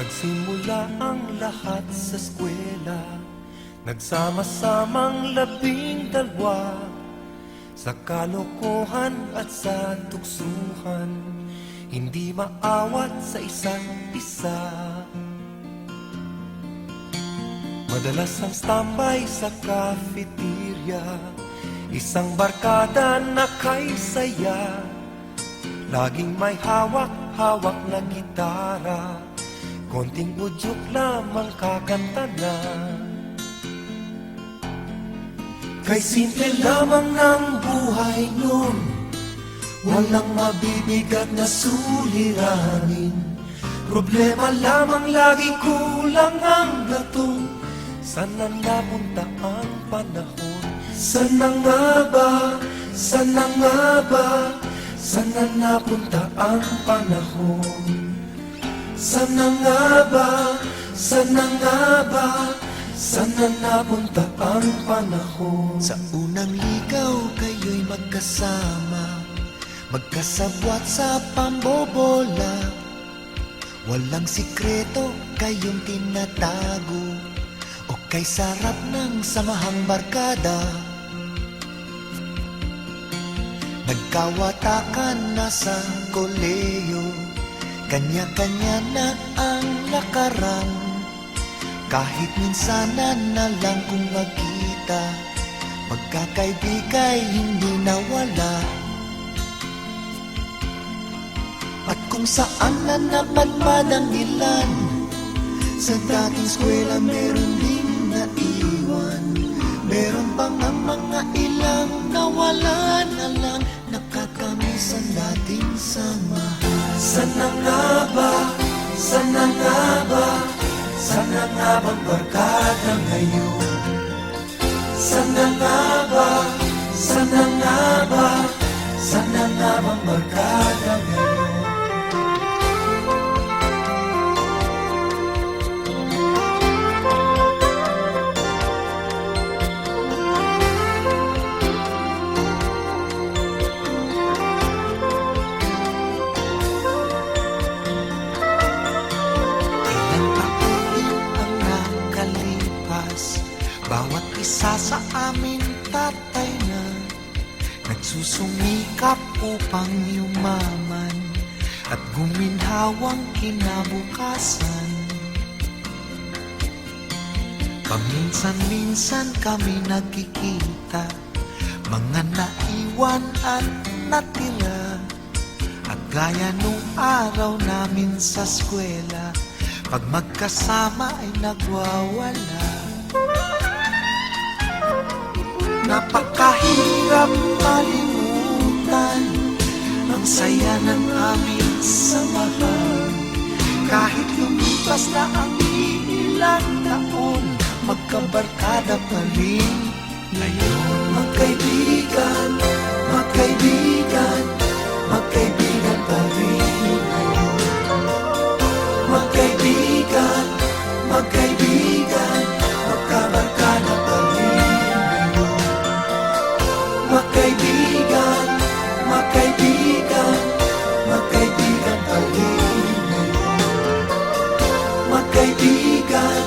Nagsimula ang lahat sa eskwela, nagsama-samang 12 sa kalokohan at sa tuksuhan, hindi maawat sa isa't isa. Madalas ang standby sa cafeteria, isang barkada na kay saya, laging may hawak-hawak na gitara, konting udyok lamang kakanta na. Kay simple lamang ng buhay nun, walang mabibigat na suliranin. Problema lamang lagi kulang ang gatong, saan na napunta ang panahon? Sana nga ba, sana nga ba, saan na napunta ang panahon? Sana nga ba, sana nga ba, saan na napunta ang panahon? Sa unang ligaw kayo'y magkasama, magkasabwat sa pambobola. Walang sikreto kayong tinatago, o kay sarap ng samahang barkada. Nagkawatakan na sa koleyo, kanya-kanya na ang lakaran. Kahit minsanan na lang kung magkita, magkakaibigay hindi nawala. At kung saan na napadpad ang ilan, sa dating eskwela meron din naiwan. Meron pang ang mga ilang nawala na lang, nakakamiss ang dating samahan. Sana nga ba, sana nga ba, sana nga bang barkada ngayon? Sana nga ba, sana nga ba, sana nga bang barkada ngayon? Bawat isa sa amin tatay na nagsusumikap upang yumaman at guminhawang kinabukasan. Paminsan-minsan kami nagkikita, mga naiwan at natira, at gaya nung araw namin sa eskwela, pag magkasama ay nagwawala. Napakahirap malimutan ang saya ng aming samahan. Kahit lumipas na ang ilang taon, magkabarkada pa rin ngayon. Magkaibigan, magkaibigan, magkaibigan pa rin ngayon. Magkaibigan, magkaibigan, magkabarkada pa rin. Magkaibigan, magkaibigan, magkaibigan pa rin ngayon. Magkaibigan,